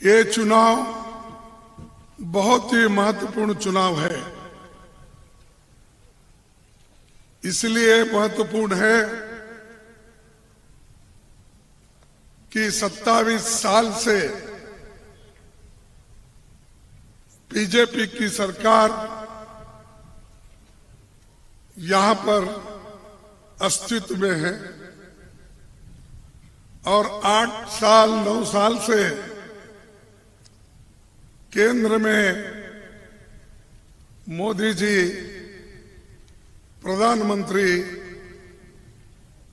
ये चुनाव बहुत ही महत्वपूर्ण चुनाव है। इसलिए महत्वपूर्ण है कि 27 साल से बीजेपी की सरकार यहां पर अस्तित्व में है और 8 साल 9 साल से केंद्र में मोदी जी प्रधानमंत्री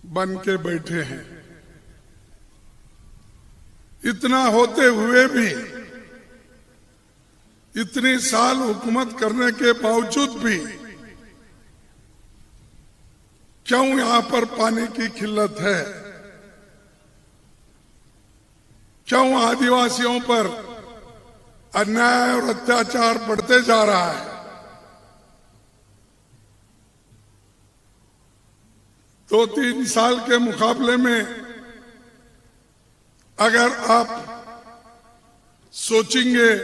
बन के बैठे हैं। इतना होते हुए भी, इतनी साल हुकूमत करने के बावजूद भी क्यों यहां पर पानी की किल्लत है? क्यों आदिवासियों पर अन्याय और अत्याचार बढ़ते जा रहा है? तो 3 साल के मुकाबले में अगर आप सोचेंगे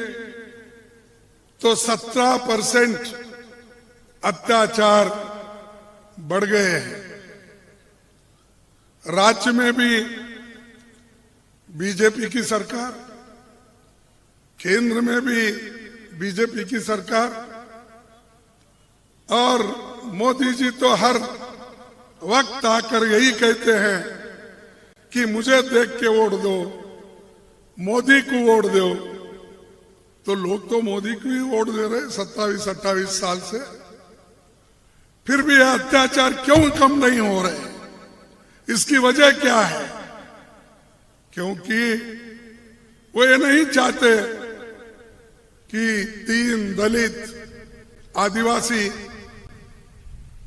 तो 17% अत्याचार बढ़ गए हैं। राज्य में भी बीजेपी की सरकार, केंद्र में भी बीजेपी की सरकार, और मोदी जी तो हर वक्त आकर यही कहते हैं कि मुझे देख के वोट दो, मोदी को वोट दो। तो लोग तो मोदी को ही वोट दे रहे 27-28 साल से, फिर भी यह अत्याचार क्यों कम नहीं हो रहे? इसकी वजह क्या है? क्योंकि वो ये नहीं चाहते कि 3 दलित, आदिवासी,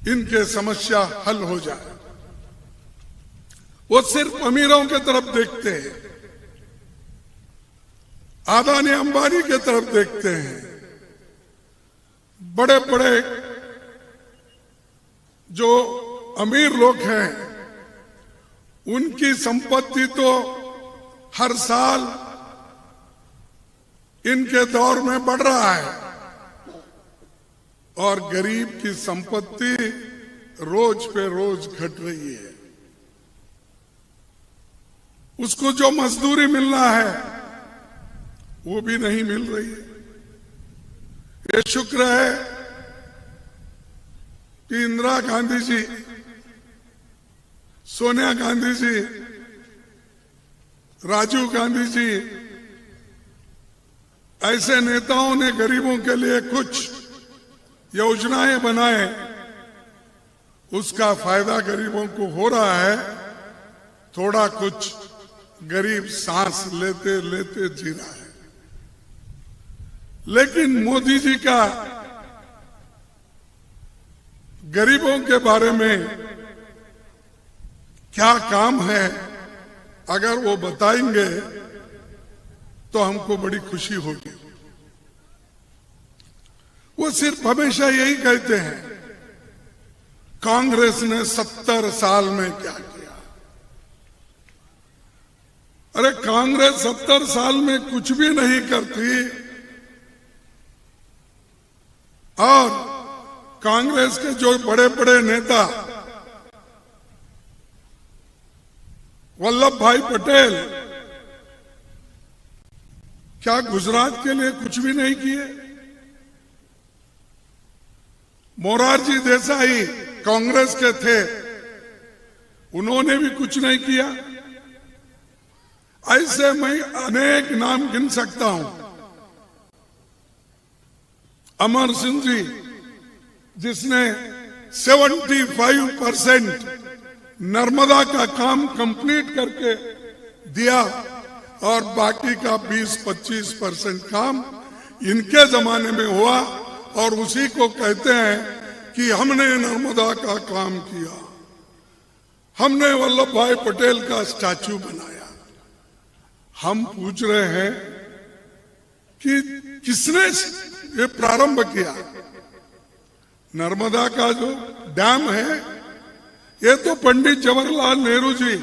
इनके समस्या हल हो जाए। वो सिर्फ अमीरों के तरफ देखते हैं, अदानी अंबानी के तरफ देखते हैं। बड़े बड़े जो अमीर लोग हैं उनकी संपत्ति तो हर साल इनके दौर में बढ़ रहा है और गरीब की संपत्ति रोज पे रोज घट रही है। उसको जो मजदूरी मिलना है वो भी नहीं मिल रही है। ये शुक्र है कि इंदिरा गांधी जी, सोनिया गांधी जी, राजीव गांधी जी, ऐसे नेताओं ने गरीबों के लिए कुछ योजनाएं बनाए, उसका फायदा गरीबों को हो रहा है। थोड़ा कुछ गरीब सांस लेते लेते जी रहा है। लेकिन मोदी जी का गरीबों के बारे में क्या काम है, अगर वो बताएंगे तो हमको बड़ी खुशी होगी। वो सिर्फ हमेशा यही कहते हैं कांग्रेस ने 70 साल में क्या किया। अरे कांग्रेस 70 साल में कुछ भी नहीं करती और कांग्रेस के जो बड़े बड़े नेता, वल्लभ भाई पटेल, क्या गुजरात के लिए कुछ भी नहीं किए? मोरारजी देसाई कांग्रेस के थे, उन्होंने भी कुछ नहीं किया। ऐसे मैं अनेक नाम गिन सकता हूं। अमर सिंह जी, जिसने 75% नर्मदा का काम कंप्लीट करके दिया और बाकी का 20-25% काम इनके जमाने में हुआ और उसी को कहते हैं कि हमने नर्मदा का काम किया, हमने वल्लभ भाई पटेल का स्टैचू बनाया। हम पूछ रहे हैं कि किसने ये प्रारंभ किया? नर्मदा का जो डैम है ये तो पंडित जवाहरलाल नेहरू जी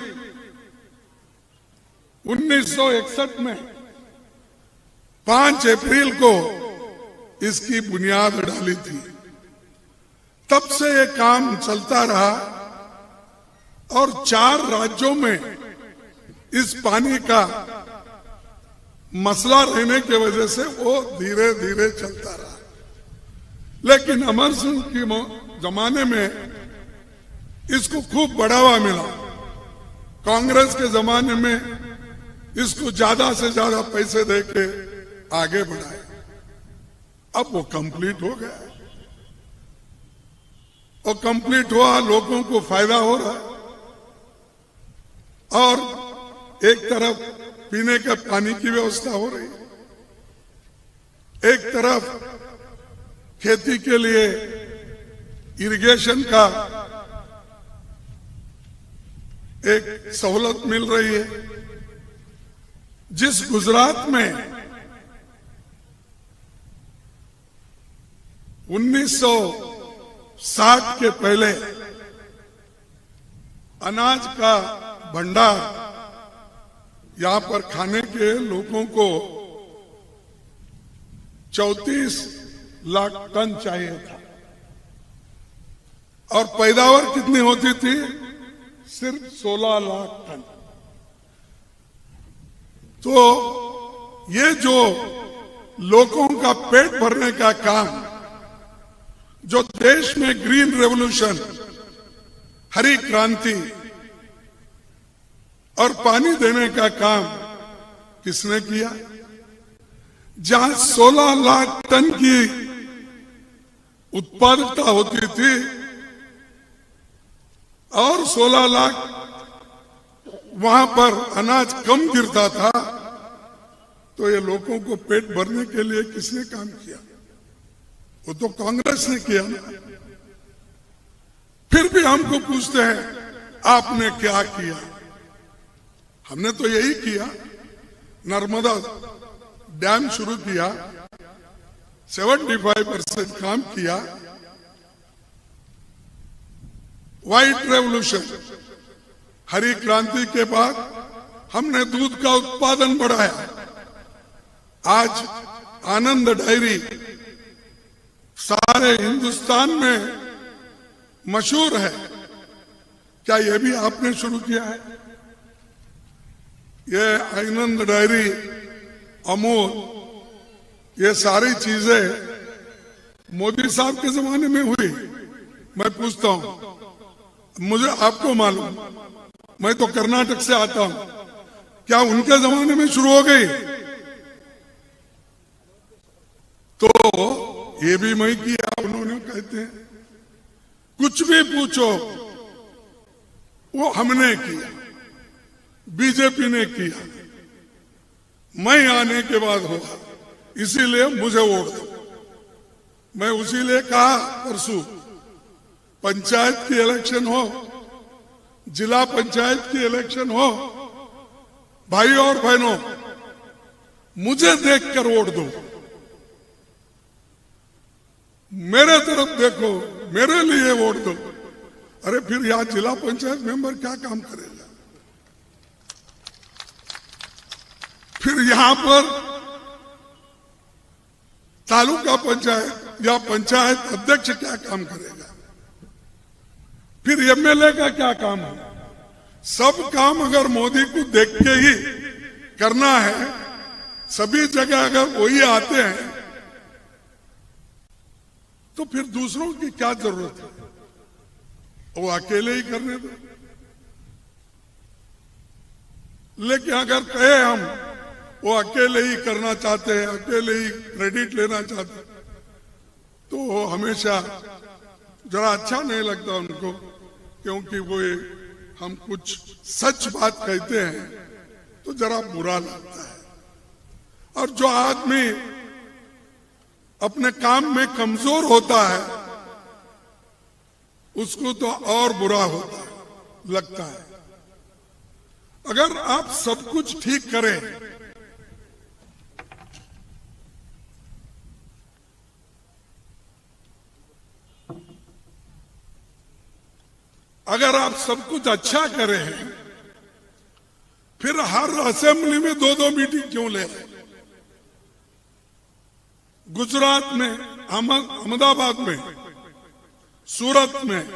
1961 में 5 अप्रैल को इसकी बुनियाद डाली थी। तब से ये काम चलता रहा और 4 राज्यों में इस पानी का मसला रहने की वजह से वो धीरे धीरे चलता रहा। लेकिन अमर सिंह के जमाने में इसको खूब बढ़ावा मिला। कांग्रेस के जमाने में इसको ज्यादा से ज्यादा पैसे देके आगे बढ़ाए। अब वो कंप्लीट हो गया और कंप्लीट हुआ, लोगों को फायदा हो रहा है। और एक तरफ पीने का पानी की व्यवस्था हो रही है, एक तरफ खेती के लिए इरिगेशन का एक सहूलत मिल रही है। जिस गुजरात में 1960 के पहले अनाज का भंडार यहां पर खाने के लोगों को 34 लाख टन चाहिए था और पैदावार कितनी होती थी? सिर्फ 16 लाख टन। तो ये जो लोगों का पेट भरने का काम, जो देश में ग्रीन रेवोल्यूशन, हरी क्रांति और पानी देने का काम किसने किया? जहां 16 लाख टन की उत्पादकता होती थी और 16 लाख वहां पर अनाज कम गिरता था, तो ये लोगों को पेट भरने के लिए किसने काम किया? वो तो कांग्रेस ने किया ना। फिर भी हमको पूछते हैं आपने क्या किया? हमने तो यही किया। नर्मदा डैम शुरू किया, 75% काम किया। व्हाइट रेवोल्यूशन, हरी क्रांति के बाद हमने दूध का उत्पादन बढ़ाया। आज आनंद डायरी सारे हिंदुस्तान में मशहूर है। क्या यह भी आपने शुरू किया है? ये आनंद डायरी, अमूल, ये सारी चीजें मोदी साहब के जमाने में हुई। मैं पूछता हूं, मुझे आपको मालूम, मैं तो कर्नाटक से आता हूं, क्या उनके जमाने में शुरू हो गई? तो ये भी मैं किया, उन्होंने कहते हैं। कुछ भी पूछो, वो हमने किया, बीजेपी ने किया, मैं आने के बाद होगा, इसीलिए मुझे वोट दो। मैं उसीलिए कहा परसों पंचायत की इलेक्शन हो, जिला पंचायत की इलेक्शन हो, भाई और बहनों, मुझे देखकर वोट दो। मेरे तरफ देखो, मेरे लिए वोट दो। अरे फिर यहां जिला पंचायत मेंबर क्या काम करेगा? फिर यहां पर तालुका पंचायत या पंचायत अध्यक्ष क्या काम करेगा? फिर एमएलए का क्या काम है? सब काम अगर मोदी को देख के ही करना है, सभी जगह अगर वही आते हैं, तो फिर दूसरों की क्या जरूरत है? वो अकेले ही करने दो। लेकिन अगर कहे हम वो अकेले ही करना चाहते हैं, अकेले ही क्रेडिट लेना चाहते हैं, तो हमेशा जरा अच्छा नहीं लगता उनको, क्योंकि वो हम कुछ सच बात कहते हैं तो जरा बुरा लगता है। और जो आदमी अपने काम में कमजोर होता है, उसको तो और बुरा होता है, लगता है। अगर आप सब कुछ ठीक करें, अगर आप सब कुछ अच्छा करें, फिर हर असेंबली में 2-2 मीटिंग क्यों ले रहे? गुजरात में, अहमदाबाद में, सूरत में,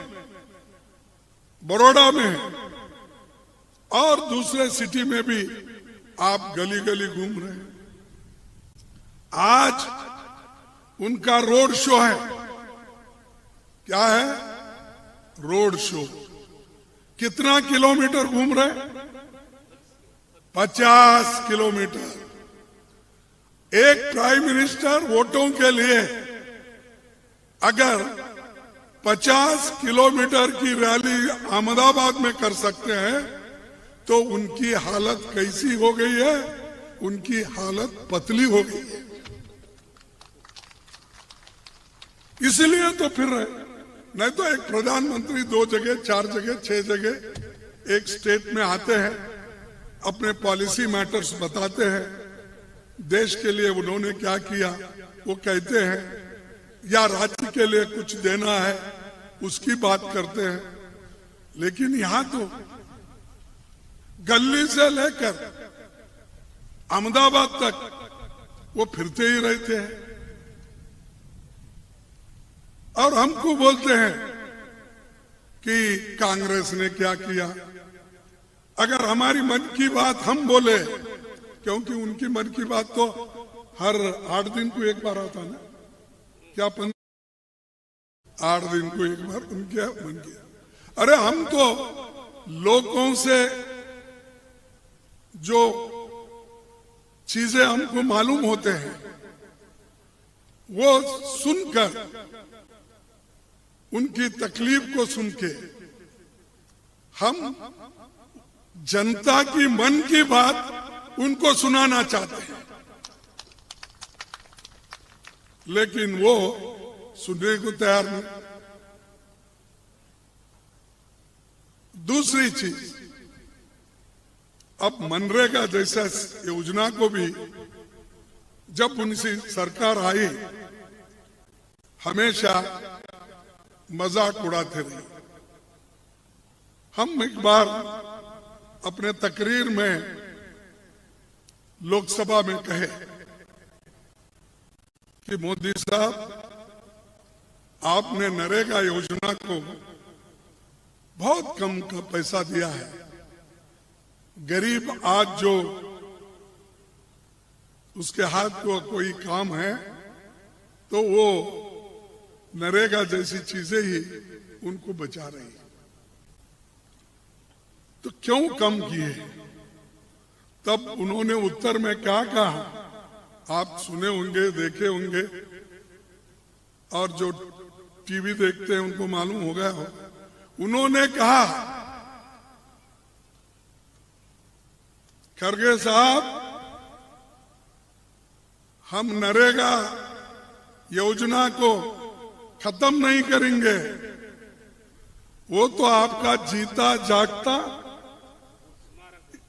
बड़ौदा में और दूसरे सिटी में भी आप गली गली घूम रहे हैं। आज उनका रोड शो है। क्या है? Road show. कितना किलोमीटर घूम रहे? 50 किलोमीटर। एक प्राइम मिनिस्टर वोटों के लिए अगर 50 किलोमीटर की रैली अहमदाबाद में कर सकते हैं तो उनकी हालत कैसी हो गई है? उनकी हालत पतली हो गई है। इसलिए तो फिर नहीं तो एक प्रधानमंत्री 2 जगह, 4 जगह, 6 जगह एक स्टेट में आते हैं, अपने पॉलिसी मैटर्स बताते हैं, देश के लिए उन्होंने क्या किया वो कहते हैं, या राज्य के लिए कुछ देना है उसकी बात करते हैं। लेकिन यहां तो गली से लेकर अहमदाबाद तक वो फिरते ही रहते हैं और हमको बोलते हैं कि कांग्रेस ने क्या किया। अगर हमारी मन की बात हम बोले, क्योंकि उनकी मन की बात तो हर 8 दिन को एक बार आता ना, क्या 8 दिन को एक बार उनके मन की। अरे हम तो लोगों से जो चीजें हमको मालूम होते हैं वो सुनकर, उनकी तकलीफ को सुन के हम जनता की मन की बात उनको सुनाना चाहते हैं, लेकिन वो सुनने को तैयार नहीं। दूसरी चीज, अब मनरेगा जैसा योजना को भी जब उनकी सरकार आई हमेशा मजाक उड़ाते रहे। हम एक बार अपने तकरीर में लोकसभा में कहे कि मोदी साहब, आपने नरेगा योजना को बहुत कम का पैसा दिया है। गरीब आज जो उसके हाथ को कोई काम है तो वो नरेगा जैसी चीजें ही उनको बचा रही है, तो क्यों कम किए? तब उन्होंने उत्तर में क्या कहा, आप सुने होंगे, देखे होंगे, और जो टीवी देखते हैं उनको मालूम हो गया हो। उन्होंने कहा, खड़गे साहब, हम नरेगा योजना को खत्म नहीं करेंगे, वो तो आपका जीता जागता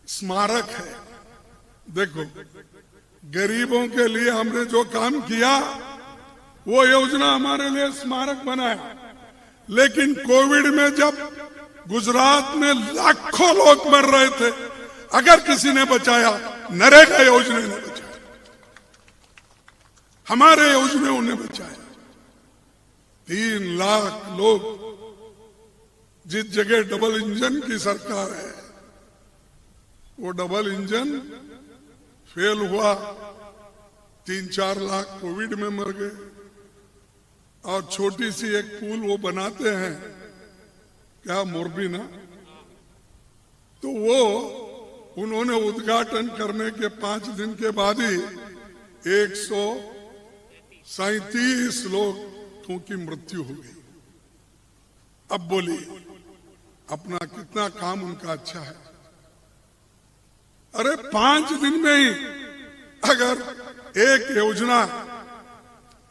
स्मारक है। देखो, गरीबों के लिए हमने जो काम किया वो योजना हमारे लिए स्मारक बना है। लेकिन कोविड में जब गुजरात में लाखों लोग मर रहे थे, अगर किसी ने बचाया, नरेगा योजना ने बचाया, हमारे योजना ने बचाया। 3 लाख लोग, जिस जगह डबल इंजन की सरकार है, वो डबल इंजन फेल हुआ, 3-4 लाख कोविड में मर गए। और छोटी सी एक पुल वो बनाते हैं, क्या मोरबी ना, तो वो उन्होंने उद्घाटन करने के 5 दिन के बाद ही 137 लोगों की मृत्यु हो गई। अब बोलिए, अपना कितना काम उनका अच्छा है। अरे 5 दिन में ही अगर एक योजना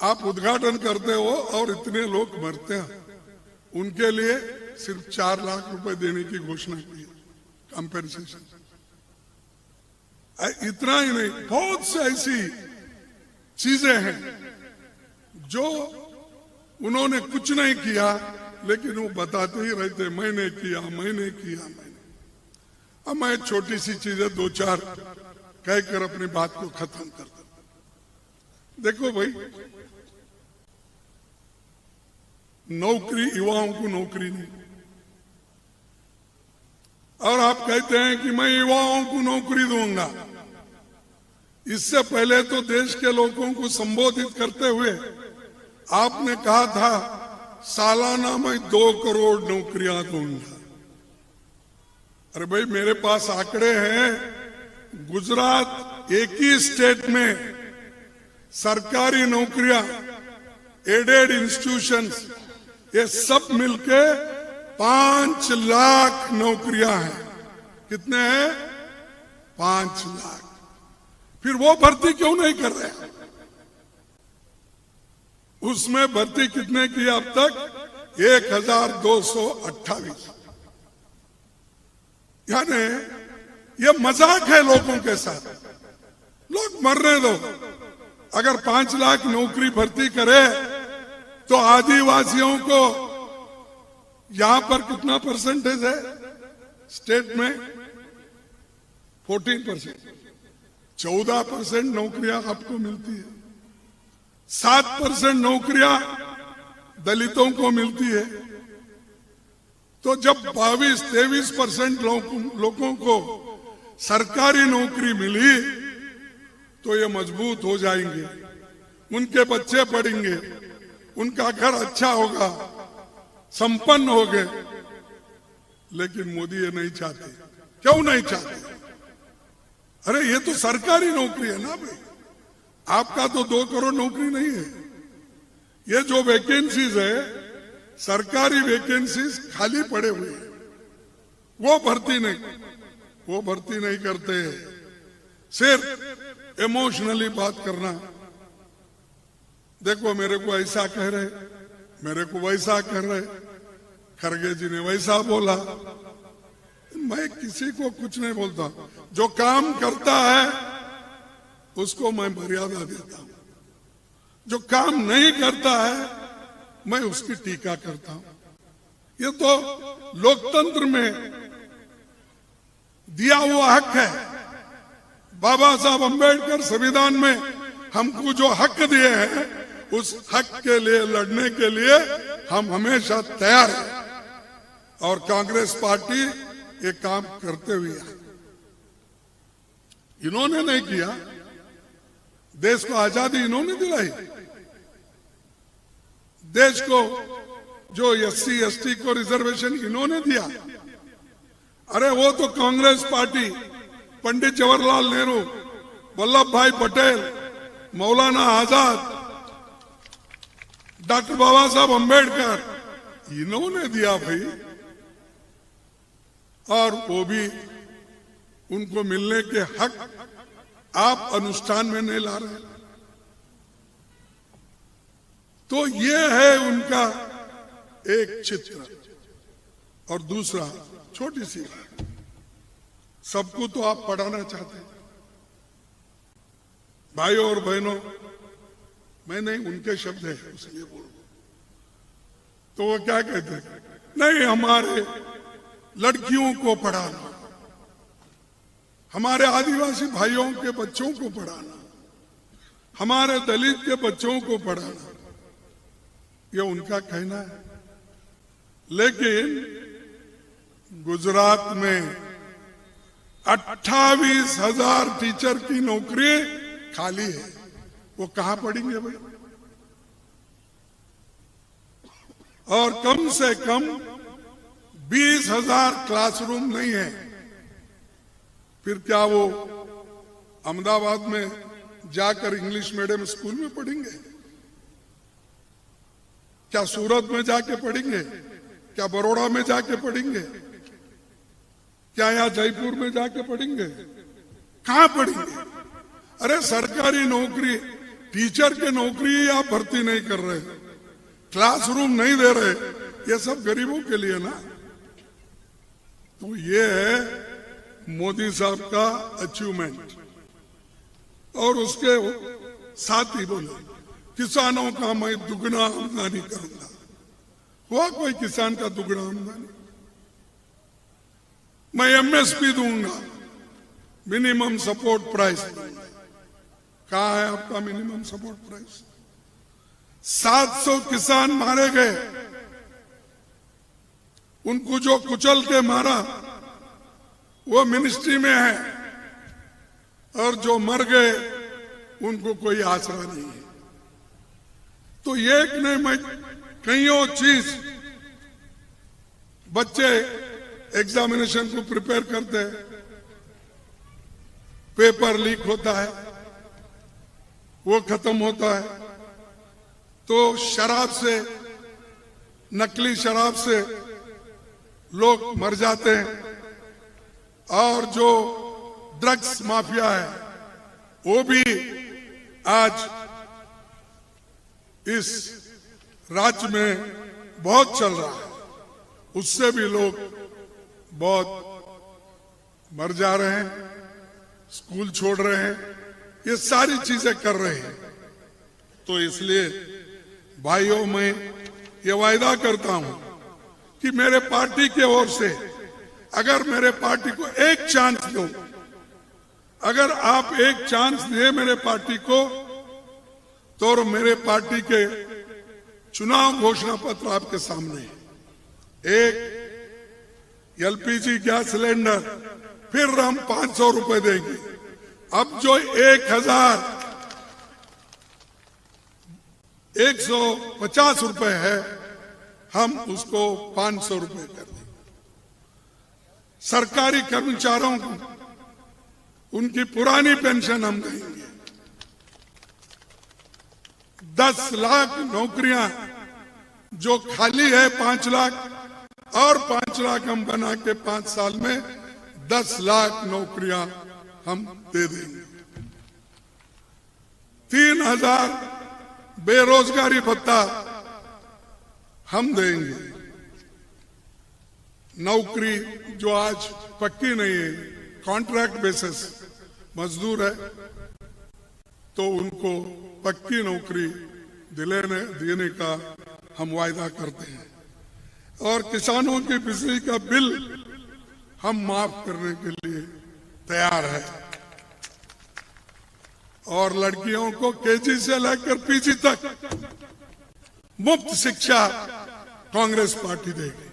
आप उद्घाटन करते हो और इतने लोग मरते हैं, उनके लिए सिर्फ 4 लाख रुपए देने की घोषणा की, कंपेंसेशन। इतना ही नहीं, बहुत से ऐसी चीजें हैं जो उन्होंने कुछ नहीं किया, लेकिन वो बताते ही रहते, मैंने किया, मैंने किया, मैंने। अब मैं छोटी सी चीजें 2-4 कहकर अपनी बात को खत्म कर दूं। देखो भाई, नौकरी, युवाओं को नौकरी नहीं, और आप कहते हैं कि मैं युवाओं को नौकरी दूंगा। इससे पहले तो देश के लोगों को संबोधित करते हुए आपने कहा था सालाना मैं 2 करोड़ नौकरियां दूंगा। अरे भाई, मेरे पास आंकड़े हैं। गुजरात एक ही स्टेट में सरकारी नौकरियां, एडेड इंस्टीट्यूशंस, ये सब मिलके 5 लाख नौकरियां हैं। कितने हैं? 5 लाख। फिर वो भर्ती क्यों नहीं कर रहे? उसमें भर्ती कितने की अब तक? 1228। यानी ये मजाक है लोगों के साथ। लोग मरने दो। अगर 5 लाख नौकरी भर्ती करे तो आदिवासियों को यहां पर कितना परसेंटेज है स्टेट में? 14%। 14% नौकरियां आपको मिलती है। 7% नौकरियां दलितों को मिलती है। तो जब 22-23% लोगों को सरकारी नौकरी मिली तो ये मजबूत हो जाएंगे, उनके बच्चे पढ़ेंगे, उनका घर अच्छा होगा, संपन्न हो गए। लेकिन मोदी ये नहीं चाहते। क्यों नहीं चाहते? अरे ये तो सरकारी नौकरी है ना भाई। आपका तो 2 करोड़ नौकरी नहीं है। ये जो वैकेंसीज है, सरकारी वैकेंसीज खाली पड़े हुए हैं, वो भर्ती नहीं करते। सिर्फ इमोशनली बात करना। देखो, मेरे को ऐसा कह रहे, मेरे को वैसा कह रहे, खरगे जी ने वैसा बोला। मैं किसी को कुछ नहीं बोलता। जो काम करता है उसको मैं मर्यादा देता हूं। जो काम नहीं करता है मैं उसकी टीका करता हूं। ये तो लोकतंत्र में दिया हुआ हक है। बाबा साहब अंबेडकर संविधान में हमको जो हक दिए हैं, उस हक के लिए लड़ने के लिए हम हमेशा तैयार हैं। और कांग्रेस पार्टी ये काम करते हुए है। इन्होंने नहीं किया। देश को आजादी इन्होंने दिलाई। देश को जो SC ST को रिजर्वेशन इन्होंने दिया। अरे वो तो कांग्रेस पार्टी, पंडित जवाहरलाल नेहरू, वल्लभ भाई पटेल, मौलाना आजाद, डॉक्टर बाबा साहब अंबेडकर, इन्होंने दिया भाई। और वो भी उनको मिलने के हक आप अनुष्ठान में नहीं ला रहे। तो ये है उनका एक चित्र। और दूसरा, छोटी सी, सबको तो आप पढ़ाना चाहते हैं। भाइयों और बहनों, मैं नहीं, उनके शब्द है इसलिए बोल। तो वो क्या कहते हैं? नहीं, हमारे लड़कियों को पढ़ाना, हमारे आदिवासी भाइयों के बच्चों को पढ़ाना, हमारे दलित के बच्चों को पढ़ाना, ये उनका कहना है। लेकिन गुजरात में 28,000 टीचर की नौकरी खाली है। वो कहां पढ़ेंगे भाई? और कम से कम 20,000 क्लासरूम नहीं है। फिर क्या वो अहमदाबाद में जाकर इंग्लिश मीडियम स्कूल में पढ़ेंगे? क्या सूरत में जाके पढ़ेंगे? क्या बड़ौदा में जाके पढ़ेंगे? क्या यहाँ जयपुर में जाके पढ़ेंगे? कहां पढ़ेंगे? अरे सरकारी नौकरी, टीचर की नौकरी आप भर्ती नहीं कर रहे, क्लासरूम नहीं दे रहे, ये सब गरीबों के लिए ना। तो ये है मोदी साहब का अचीवमेंट। और उसके साथ ही बोले किसानों का मैं दुगना आमदनी करूंगा। हुआ कोई किसान का दुगना आमदनी? मैं MSP दूंगा, मिनिमम सपोर्ट प्राइस दूंगा। कहां है आपका मिनिमम सपोर्ट प्राइस? 700 किसान मारे गए, उनको जो कुचल के मारा वो मिनिस्ट्री में है, और जो मर गए उनको कोई आसरा नहीं है। तो एक नहीं मैं कईयों चीज, बच्चे एग्जामिनेशन को प्रिपेयर करते हैं, पेपर लीक होता है, वो खत्म होता है, तो शराब से, नकली शराब से लोग मर जाते हैं, और जो ड्रग्स माफिया है वो भी आज इस राज्य में बहुत चल रहा है, उससे भी लोग बहुत मर जा रहे हैं, स्कूल छोड़ रहे हैं, ये सारी चीजें कर रहे हैं। तो इसलिए भाइयों, मैं ये वायदा करता हूं कि मेरे पार्टी की ओर से अगर मेरे पार्टी को एक चांस दो, अगर आप एक चांस दिए मेरे पार्टी को, तो मेरे पार्टी के चुनाव घोषणा पत्र आपके सामने है। एक एलपीजी गैस सिलेंडर फिर हम 500 रुपए देंगे। अब जो 1,150 रुपए है, हम उसको 500 रुपए कर देंगे। सरकारी कर्मचारियों को उनकी पुरानी पेंशन हम देंगे। 10 लाख नौकरियां जो खाली है, 5 लाख और 5 लाख हम बना के 5 साल में 10 लाख नौकरियां हम दे देंगे। 3,000 बेरोजगारी भत्ता हम देंगे। नौकरी जो आज पक्की नहीं है, कॉन्ट्रैक्ट बेसिस मजदूर है, तो उनको पक्की नौकरी देने का हम वायदा करते हैं। और किसानों की बिजली का बिल हम माफ करने के लिए तैयार है। और लड़कियों को केजी से लेकर पीजी तक मुफ्त शिक्षा कांग्रेस पार्टी देगी।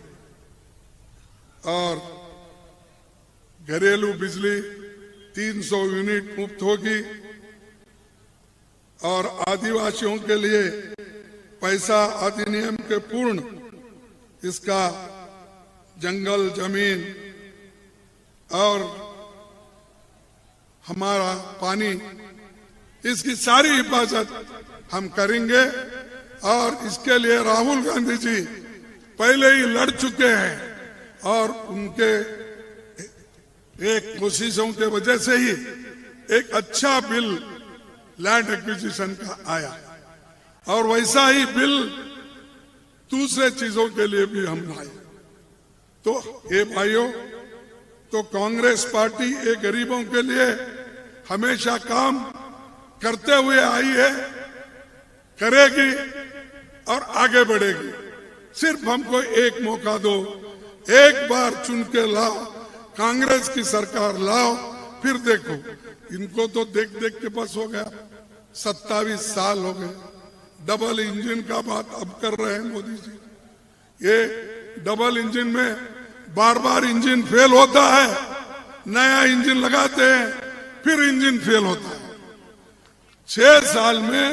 और घरेलू बिजली 300 यूनिट मुफ्त होगी। और आदिवासियों के लिए पैसा अधिनियम के पूर्ण, इसका जंगल जमीन और हमारा पानी, इसकी सारी हिफाजत हम करेंगे। और इसके लिए राहुल गांधी जी पहले ही लड़ चुके हैं, और उनके एक कोशिशों के वजह से ही एक अच्छा बिल लैंड एक्विजिशन का आया। और वैसा ही बिल दूसरे चीजों के लिए भी हम लाए। तो ये भाइयों, तो कांग्रेस पार्टी ये गरीबों के लिए हमेशा काम करते हुए आई है, करेगी और आगे बढ़ेगी। सिर्फ हमको एक मौका दो, एक बार चुन के लाओ, कांग्रेस की सरकार लाओ, फिर देखो। इनको तो देख देख के बस हो गया, 27 साल हो गए। डबल इंजन का बात अब कर रहे हैं मोदी जी। ये डबल इंजन में बार बार इंजन फेल होता है, नया इंजन लगाते हैं, फिर इंजन फेल होता है। 6 साल में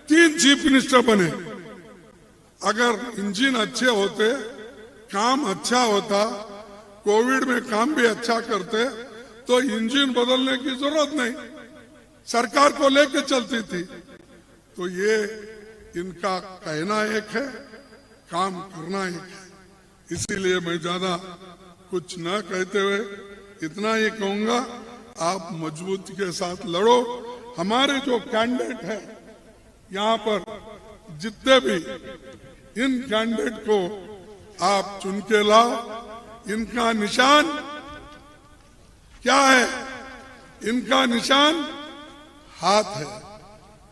3 चीफ मिनिस्टर बने। अगर इंजन अच्छे होते, काम अच्छा होता, कोविड में काम भी अच्छा करते, तो इंजन बदलने की जरूरत नहीं, सरकार को लेके चलती थी। तो ये इनका कहना एक है, काम करना एक है। इसीलिए मैं ज्यादा कुछ न कहते हुए इतना ही कहूंगा, आप मजबूती के साथ लड़ो। हमारे जो कैंडिडेट है यहाँ पर, जितने भी, इन कैंडिडेट को आप चुन के लाओ। इनका निशान क्या है? इनका निशान हाथ है।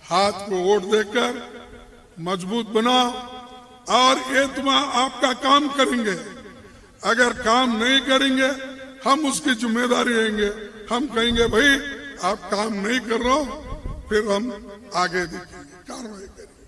हाथ को वोट देकर मजबूत बनाओ, और ये आपका काम करेंगे। अगर काम नहीं करेंगे, हम उसकी जिम्मेदारी लेंगे। हम कहेंगे भाई आप काम नहीं कर रहे हो, फिर हम आगे देखेंगे, कार्रवाई करेंगे।